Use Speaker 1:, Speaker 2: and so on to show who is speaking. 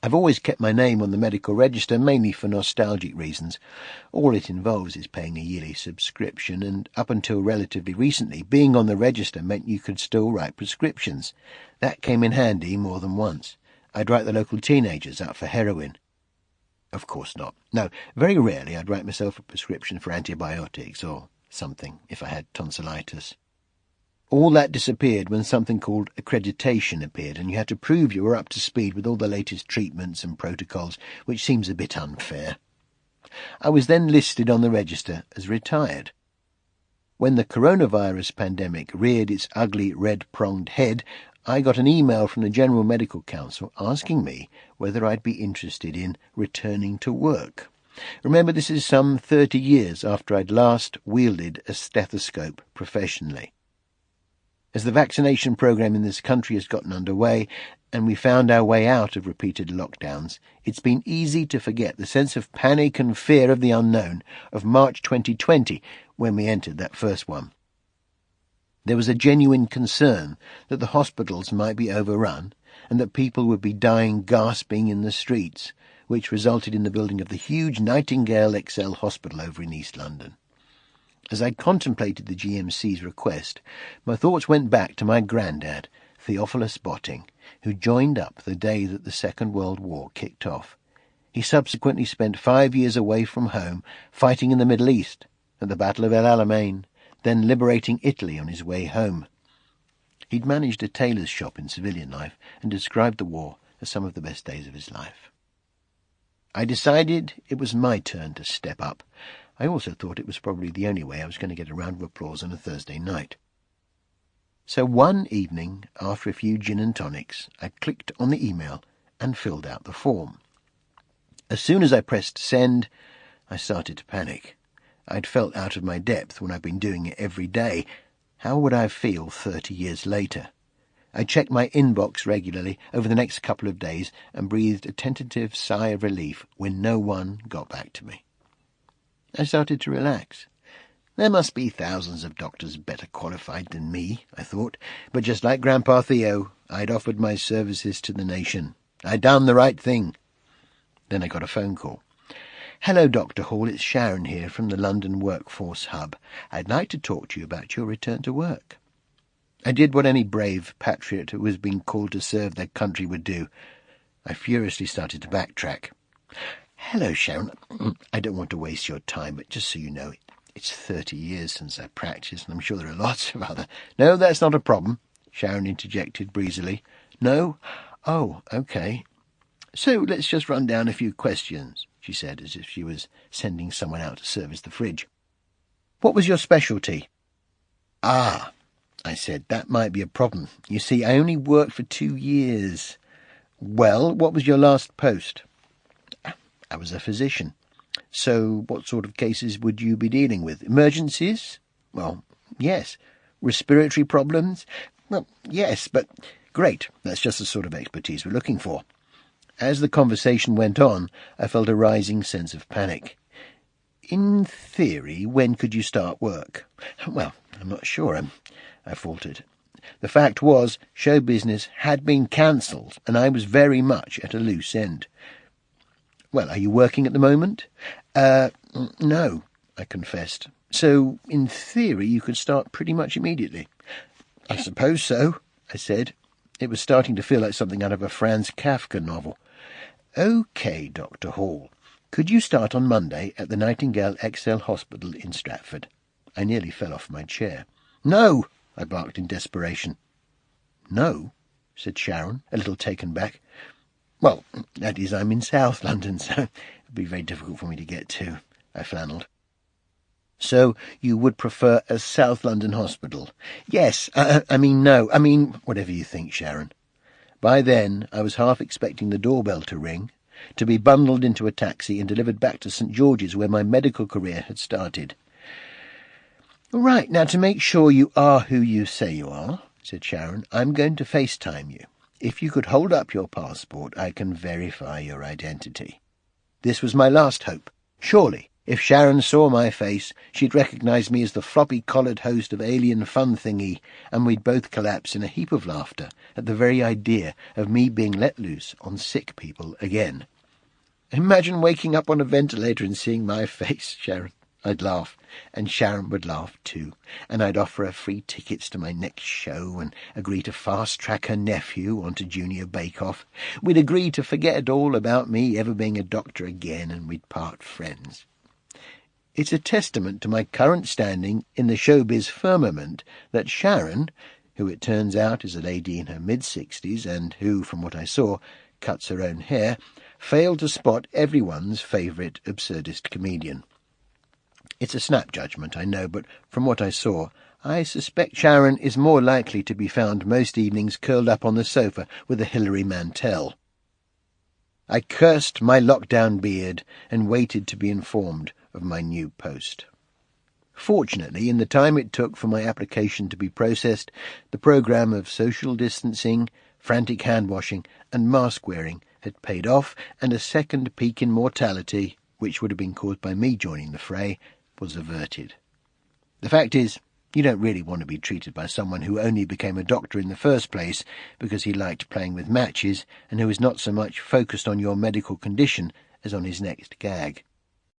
Speaker 1: I've always kept my name on the medical register, mainly for nostalgic reasons. All it involves is paying a yearly subscription, and up until relatively recently, being on the register meant you could still write prescriptions. That came in handy more than once. I'd write the local teenagers out for heroin. Of course not. No, very rarely I'd write myself a prescription for antibiotics or something if I had tonsillitis. All that disappeared when something called accreditation appeared, and you had to prove you were up to speed with all the latest treatments and protocols, which seems a bit unfair. I was then listed on the register as retired. When the coronavirus pandemic reared its ugly red-pronged head, I got an email from the General Medical Council asking me whether I'd be interested in returning to work. Remember, this is some 30 years after I'd last wielded a stethoscope professionally. As the vaccination programme in this country has gotten underway, and we found our way out of repeated lockdowns, it's been easy to forget the sense of panic and fear of the unknown of March 2020 when we entered that first one. There was a genuine concern that the hospitals might be overrun and that people would be dying gasping in the streets, which resulted in the building of the huge Nightingale XL hospital over in East London. As I contemplated the GMC's request, my thoughts went back to my granddad, Theophilus Botting, who joined up the day that the Second World War kicked off. He subsequently spent 5 years away from home, fighting in the Middle East, at the Battle of El Alamein, then liberating Italy on his way home. He'd managed a tailor's shop in civilian life and described the war as some of the best days of his life. I decided it was my turn to step up. I also thought it was probably the only way I was going to get a round of applause on a Thursday night. So one evening, after a few gin and tonics, I clicked on the email and filled out the form. As soon as I pressed send, I started to panic. I'd felt out of my depth when I'd been doing it every day. How would I feel 30 years later? I checked my inbox regularly over the next couple of days and breathed a tentative sigh of relief when no one got back to me. I started to relax. There must be thousands of doctors better qualified than me, I thought, but just like Grandpa Theo, I'd offered my services to the nation. I'd done the right thing. Then I got a phone call. "Hello, Dr. Hall, it's Sharon here from the London Workforce Hub. I'd like to talk to you about your return to work." I did what any brave patriot who was being called to serve their country would do. I furiously started to backtrack. "Hello, Sharon. I don't want to waste your time, but just so you know, it's 30 years since I practiced, and I'm sure there are lots of other—" "No, that's not a problem," Sharon interjected breezily. "No? Oh, okay. So let's just run down a few questions," she said, as if she was sending someone out to service the fridge. "What was your specialty?" "Ah," I said, "that might be a problem. You see, I only worked for 2 years. Well, what was your last post?" "I was a physician." "So what sort of cases would you be dealing with? Emergencies?" "Well, yes." "Respiratory problems?" "Well, yes, but—" "Great, that's just the sort of expertise we're looking for." As the conversation went on, I felt a rising sense of panic. "In theory, when could you start work?" "Well, I'm not sure," I faltered. The fact was, show business had been cancelled, and I was very much at a loose end. "Well, are you working at the moment?" No," I confessed. "So, in theory, you could start pretty much immediately." "I suppose so," I said. It was starting to feel like something out of a Franz Kafka novel. "OK, Dr. Hall. Could you start on Monday at the Nightingale XL Hospital in Stratford?" I nearly fell off my chair. "No!" I barked in desperation. "No?" said Sharon, a little taken back. "Well, that is, I'm in South London, so it would be very difficult for me to get to," I flannelled. "So you would prefer a South London hospital?" "Yes, no, whatever you think, Sharon." By then, I was half expecting the doorbell to ring, to be bundled into a taxi and delivered back to St. George's, where my medical career had started. "Right, now to make sure you are who you say you are," said Sharon, "I'm going to FaceTime you. If you could hold up your passport, I can verify your identity." This was my last hope. Surely, If Sharon saw my face, she'd recognise me as the floppy-collared host of Alien Fun Thingy, and we'd both collapse in a heap of laughter at the very idea of me being let loose on sick people again. Imagine waking up on a ventilator and seeing my face, Sharon. I'd laugh, and Sharon would laugh too, and I'd offer her free tickets to my next show and agree to fast-track her nephew onto Junior Bake Off. We'd agree to forget all about me ever being a doctor again, and we'd part friends. It's a testament to my current standing in the showbiz firmament that Sharon, who it turns out is a lady in her mid-60s and who, from what I saw, cuts her own hair, failed to spot everyone's favourite absurdist comedian. It's a snap judgment, I know, but from what I saw, I suspect Sharon is more likely to be found most evenings curled up on the sofa with a Hilary Mantel. I cursed my lockdown beard and waited to be informed of my new post. Fortunately, in the time it took for my application to be processed, the programme of social distancing, frantic hand-washing and mask-wearing had paid off, and a second peak in mortality, which would have been caused by me joining the fray, was averted. The fact is, you don't really want to be treated by someone who only became a doctor in the first place because he liked playing with matches and who is not so much focused on your medical condition as on his next gag.